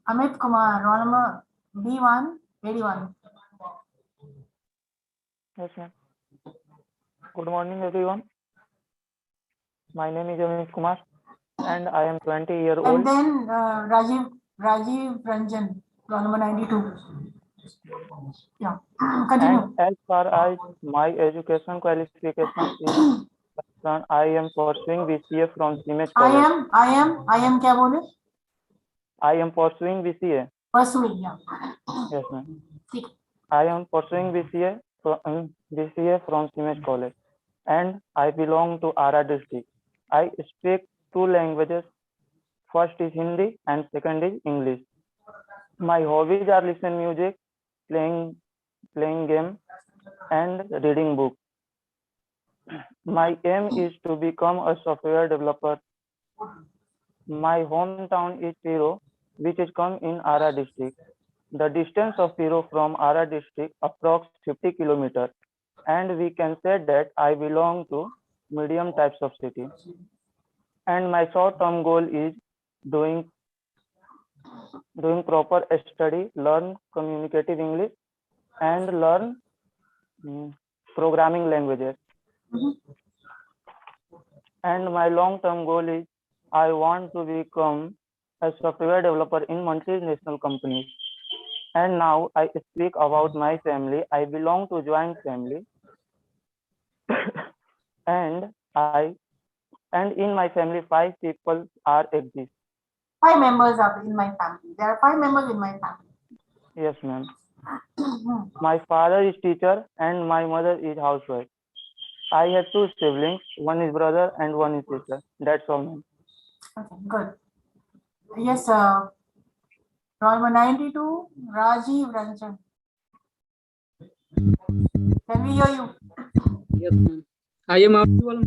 Amit Kumar, roll number B181. Yes, ma'am. Good morning, everyone. My name is Amit Kumar, and I am 20 years old. And then Rajiv Ranjan, roll number 92. Yeah, continue. And as far as my education qualification is concerned, I am pursuing BCA from CIMAGE College. I am क्या बोले? I am pursuing BCA. Pursuing, yeah. Yes, ma'am. ठीक। I am pursuing BCA from CIMAGE College, and I belong to Ara district. I speak 2 languages. First is Hindi and second is English. My hobbies are listen music, playing game, and reading book. My aim is to become a software developer. My hometown is Piro, which is come in Ara district. The distance of Piro from Ara district approx 50 kilometers, and we can say that I belong to medium types of city. And my short-term goal is doing proper study, learn communicative English, and learn programming languages. And my long-term goal is I want to become a software developer in multinational companies. And now I speak about my family. I belong to joint family, and in my family 5 people are exist. 5 members are in my family. There are 5 members in my family. Yes, ma'am. My father is teacher and my mother is housewife. I have 2 siblings, one is brother and one is sister. That's all, ma'am. Okay, good. Yes, roll number 92, Rajiv Ranjan. Can we hear you? Yes, ma'am. I am audible.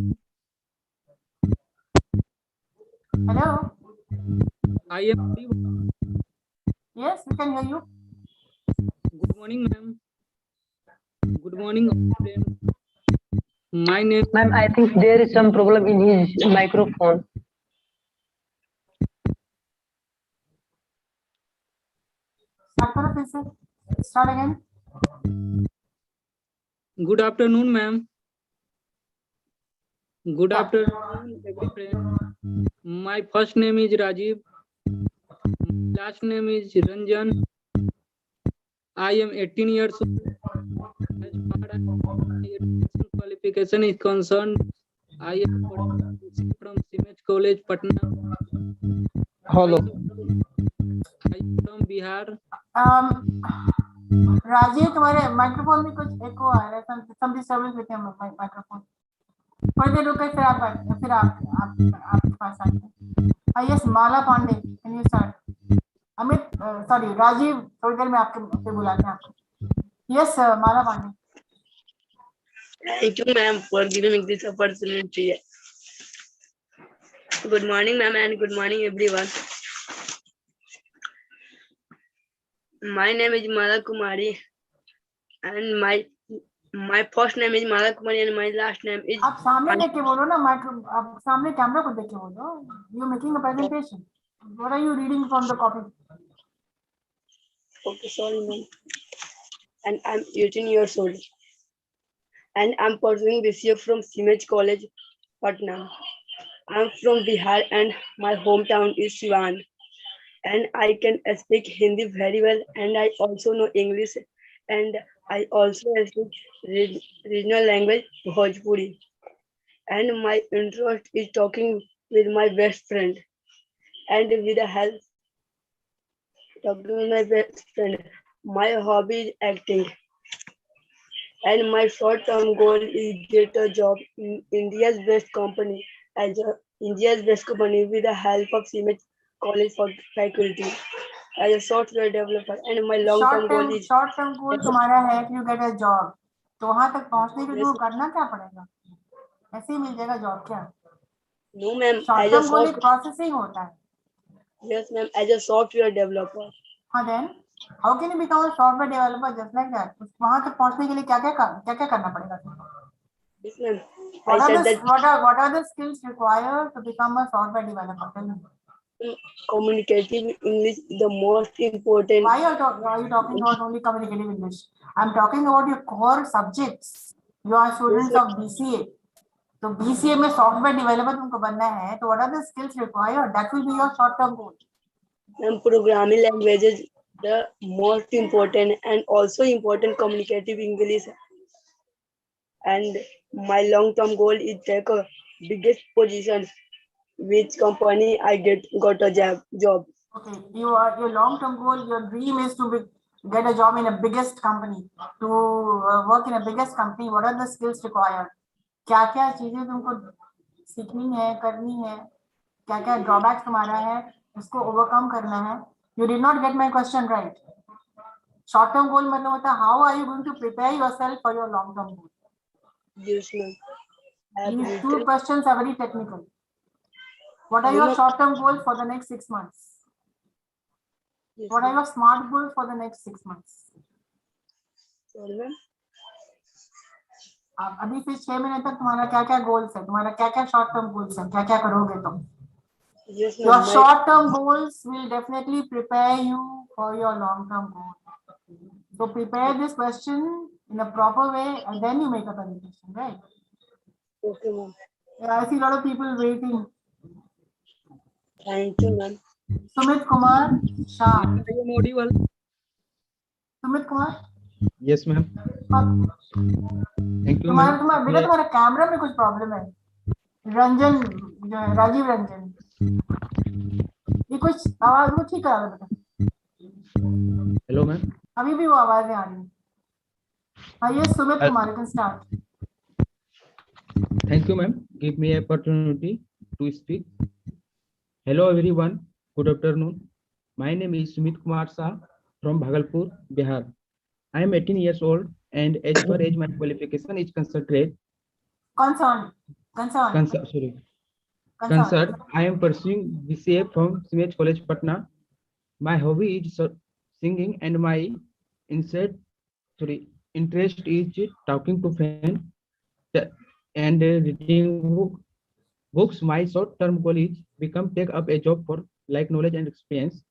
Hello? I am audible. Yes, we can hear you. Good morning, ma'am. Good morning, friend. My name. Ma'am, I think there is some problem in his microphone. Start करो फिर से. Start again. Good afternoon, ma'am. Good afternoon, every friend. My first name is Rajiv. My last name is Ranjan. I am 18 years old. As far as my education qualification is concerned, I am from CIMAGE College, Patna. Hello. I am from Bihar. Rajiv तुम्हारे microphone में कुछ एको आ रहा है, some disturbance with your microphone. थोड़ी देर रुके फिर आपके पास आएंगे. Yes, Mala Pandey, can you start? Amit, sorry, Rajiv, थोड़ी देर में आपके बुलाते हैं आपको. Yes, Mala Pandey. Thank you, ma'am, for giving me this opportunity. Good morning, ma'am, and good morning, everyone. My name is Mala Kumari, and my first name is Mala Kumari, and my last name is. आप सामने देख के बोलो ना, आप सामने camera को देख के बोलो. You making a presentation. What are you reading from the copy? Okay, sorry, ma'am. And I'm 18 years old. And I'm pursuing BCA from CIMAGE College, Patna. I'm from Bihar and my hometown is Siwan. And I can speak Hindi very well, and I also know English, and I also speak regional language Bhojpuri. And my interest is talking with my best friend. And with the help talking with my best friend, my hobby is acting. And my short-term goal is get a job in India's best company with the help of CIMAGE College for faculty as a software developer. And my long-term goal is short-term goal तुम्हारा है कि you get a job. तो वहाँ तक पहुँचने के लिए करना क्या पड़ेगा? ऐसे ही मिल जाएगा जॉब क्या? No, ma'am. Short-term goal एक processing होता है. Yes, ma'am. As a software developer. हाँ, then how can you become a software developer just like that? वहाँ तक पहुँचने के लिए क्या करना पड़ेगा? Yes, ma'am. What are the skills required to become a software developer? Tell me. Communicative English is the most important. Why are you talking about only communicative English? I'm talking about your core subjects. You are students of BCA. So BCA में software developer तुमको बनना है, तो what are the skills required? That will be your short-term goal. And programming languages, the most important, and also important communicative English. And my long-term goal is take a biggest position, which company I got a job. Okay, your long-term goal, your dream is to get a job in a biggest company, to work in a biggest company. What are the skills required? क्या चीजें तुमको सीखनी है, करनी है, क्या drawbacks तुम्हारा है, इसको ओवरकम करना है. You did not get my question right. Short-term goal मतलब होता है how are you going to prepare yourself for your long-term goal? Yes, ma'am. These two questions are very technical. What are your short-term goals for the next 6 months? Yes, what are your SMART goals for the next 6 months? Sorry, ma'am. अभी से 6 महीने तक तुम्हारा क्या goals है, तुम्हारा क्या short term goals है, क्या करोगे तुम? Yes, your short term goals will definitely prepare you for your long term goal. So prepare this question in a proper way and then you make a presentation, right? Okay, ma'am. I see a lot of people waiting. Thank you, ma'am. Sumit Kumar Shah. I am audible. Sumit Kumar? Yes, ma'am. Thank you, ma'am. तुम्हारा camera में कुछ problem है. रंजन, राजीव रंजन, ये कुछ आवाज वो ठीक करा बेटा. Hello, ma'am. अभी भी वो आवाजें आ रही हैं. ये Sumit Kumar, you can start. Thank you, ma'am. Give me an opportunity to speak. Hello, everyone. Good afternoon. My name is Sumit Kumar Shah from Bhagalpur, Bihar. I am 18 years old, and as far as my qualification is concerned, I am pursuing BCA from CIMAGE College, Patna. My hobby is singing, and my interest is talking to friends and reading books. My short-term goal is take up a job for like knowledge and experience,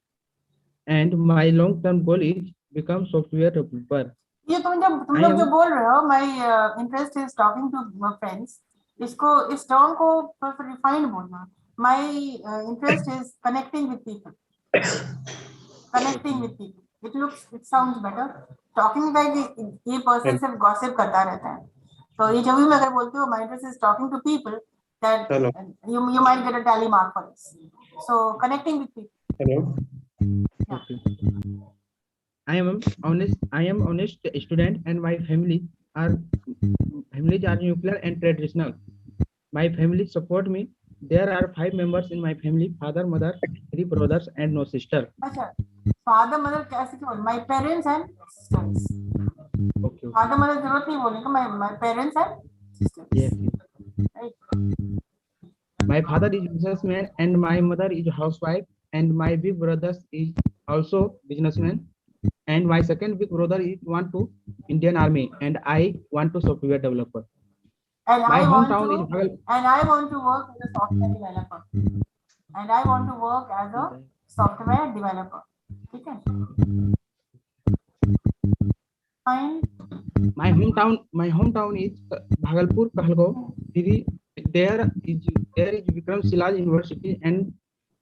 and my long-term goal is become software developer. ये तुम लोग जो बोल रहे हो, my interest is talking to my friends. इस term को refine बोलना. My interest is connecting with people. It sounds better. Talking like ये person सिर्फ gossip करता रहता है. So interview में अगर बोलते हो my interest is talking to people, that Hello. you might get a tally mark for this. So connecting with people. Hello. Okay. I am honest student, and my families are nuclear and traditional. My family support me. There are 5 members in my family: father, mother, 3 brothers, and no sister. अच्छा, father mother कैसे क्यों? My parents and sisters. Okay. Father mother जरूरत नहीं बोलने का, my parents and sisters. Yes. Right. My father is businessman and my mother is housewife, and my big brother is also businessman, and my second big brother is want to Indian Army, and I want to software developer. And My I want hometown to, is Bhagal. and I want to work as a software developer. And I want to work as a software developer. ठीक है? Fine. My hometown is Bhagalpur, Kahalgaon. There is Vikram Shilaj University and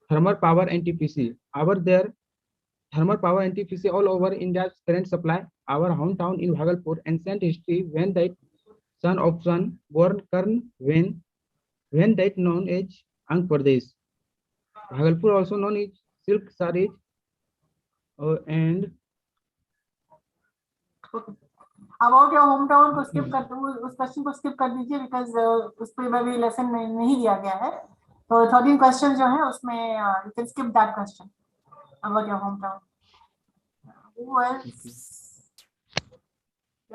thermal power NTPC. There thermal power NTPC all over India's current supply. Our hometown in Bhagalpur, ancient history, when that son of son born Karn, when that known as Ang Pradesh. Bhagalpur also known as Silk Saris, and About your hometown को skip कर दो, उस question को skip कर दीजिए because उस पर भी लेसन नहीं दिया गया है. तो 13 क्वेश्चन जो है उसमें you can skip that question about your hometown. Who else?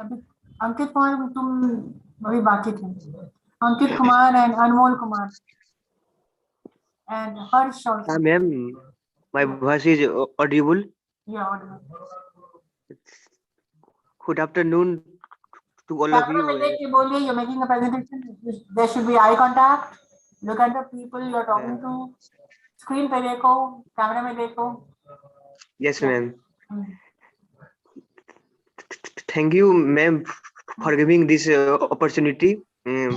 अभी अंकित कुमार तुम अभी बाकी थे. Ankit Kumar and Anmol Kumar and Harsh also. Ma'am, my voice is audible. Yeah, audible. Good afternoon to all of Camera में you. देख के बोलिए, you're making a presentation. There should be eye contact. Look at the people you're talking to. Screen पे देखो, camera में देखो. Yes, ma'am. Thank you, ma'am, for giving this opportunity. My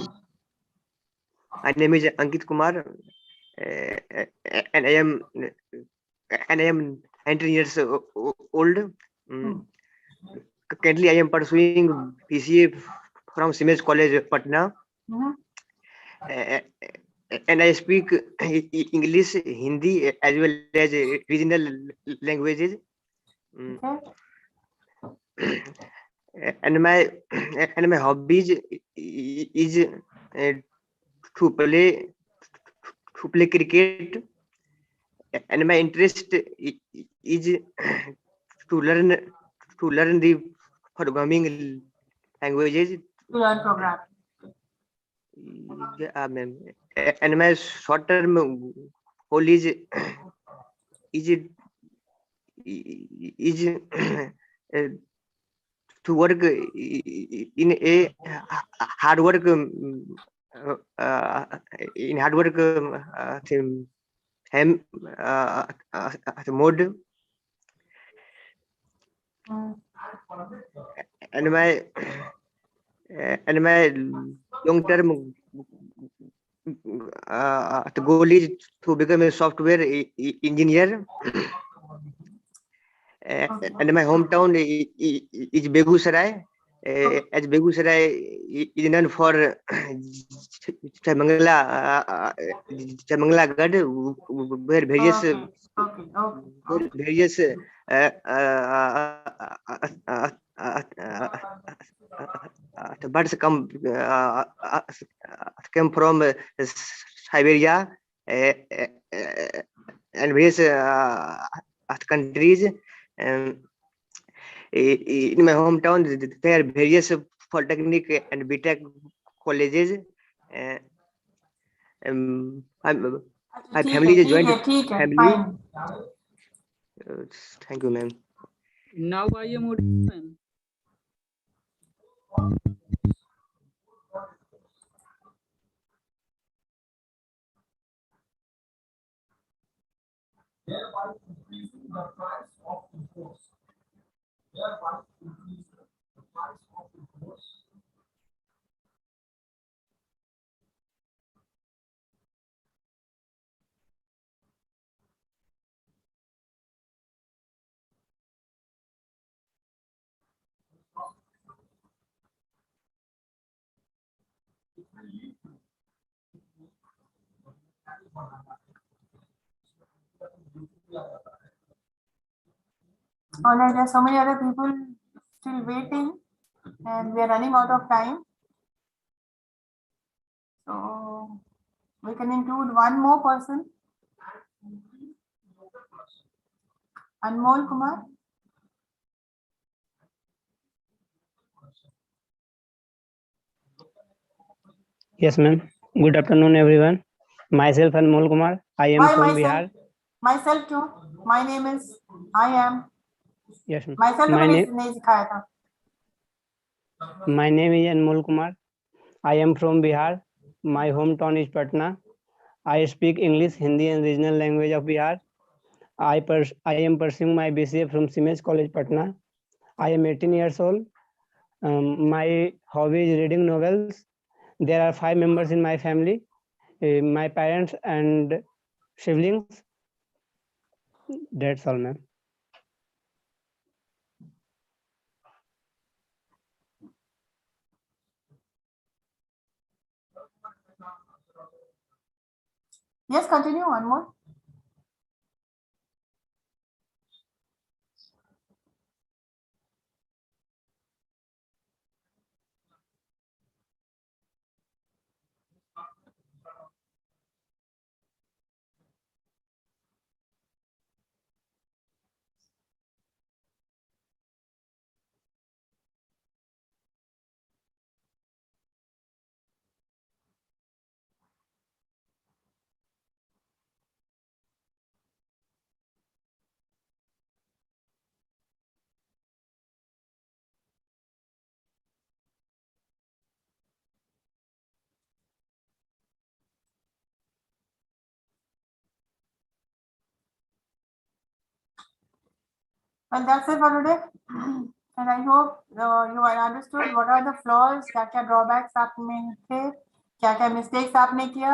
name is Ankit Kumar, and I am 19 years old. Currently, I am pursuing BCA from CIMAGE College, Patna. And I speak English, Hindi, as well as regional languages. And my hobbies is to play cricket, and my interest is to learn the programming languages. To learn programming. Yeah, ma'am. And my short-term goal is to work in a hard work mode. And my long-term the goal is to become a software engineer. And my hometown is Begusarai. As Begusarai is known for Chamangala Gad, where various the birds came from Siberia and various countries. In my hometown, there are various polytechnic and BTech colleges. My family is a joint family. Thank you, ma'am. Now I am audible. Thereby increasing the price of the course. Thereby increasing the price of the course. All right, there are so many other people still waiting, and we are running out of time. So we can include one more person. Anmol Kumar. Yes, ma'am. Good afternoon, everyone. Myself, Anmol Kumar. I am Why from myself? Bihar. Myself too. My name is. I am. Yes, ma'am. Myself My मैंने name, नहीं सिखाया था. my name is Anmol Kumar. I am from Bihar. My hometown is Patna. I speak English, Hindi, and regional language of Bihar. I am pursuing my BCA from CIMAGE College, Patna. I am 18 years old. My hobby is reading novels. There are 5 members in my family. My parents and siblings. That's all, ma'am. Yes, continue. One more. Well, that's it for today. And I hope you have understood what are the flaws, क्या-क्या drawbacks आप में थे, क्या-क्या mistakes आपने किया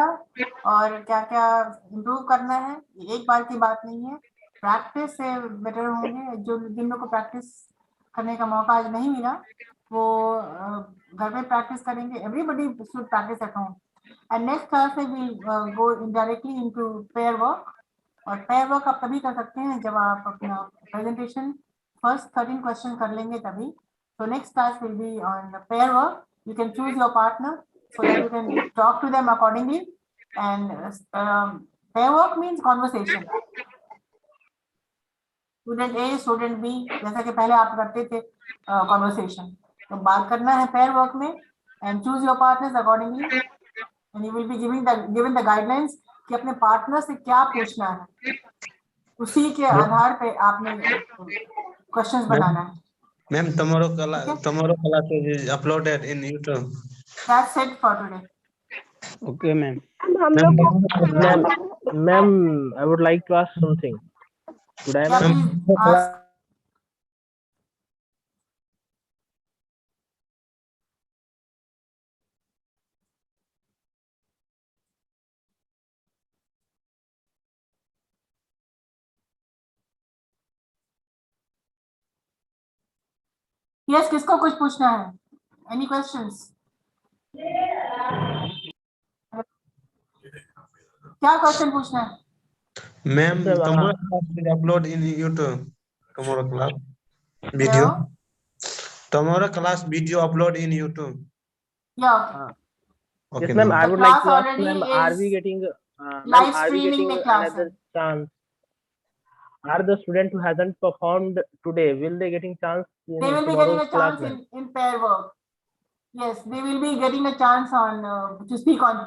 और क्या-क्या improve करना है. एक बार की बात नहीं है. Practice से better होंगे. जो जिन लोगों को practice करने का मौका आज नहीं मिला, वो घर में practice करेंगे. Everybody should practice at home. And next class we will go indirectly into pair work. और पेयर वर्क आप तभी कर सकते हैं जब आप अपना प्रेजेंटेशन फर्स्ट 13 क्वेश्चन कर लेंगे तभी. So next class will be on the pair work. You can choose your partner so that you can talk to them accordingly. And pair work means conversation. Student A, student B, जैसा कि पहले आप करते थे conversation. तो बात करना है pair work में and choose your partners accordingly. And you will be given the guidelines कि अपने पार्टनर से क्या पूछना है. उसी के आधार पे आपने क्वेश्चंस बनाना है. Ma'am, tomorrow class is uploaded in YouTube. That's it for today. Okay, ma'am. Ma'am, I would like to ask something. Could I, Yeah, ma'am? please ask. Yes, किसको कुछ पूछना है? Any questions? क्या क्वेश्चन पूछना है? Ma'am, tomorrow class will upload in YouTube. Tomorrow class video. Hello? Tomorrow class video upload in YouTube. Yeah. Okay, Yes, ma'am. I The would like class to ask, already ma'am, is are we getting, live ma'am, are we streaming getting में class है. another chance? Are the students who hasn't performed today, will they getting chance in They will be getting tomorrow's a class, chance ma'am? in pair work. Yes, they will be getting a chance on to speak on pair.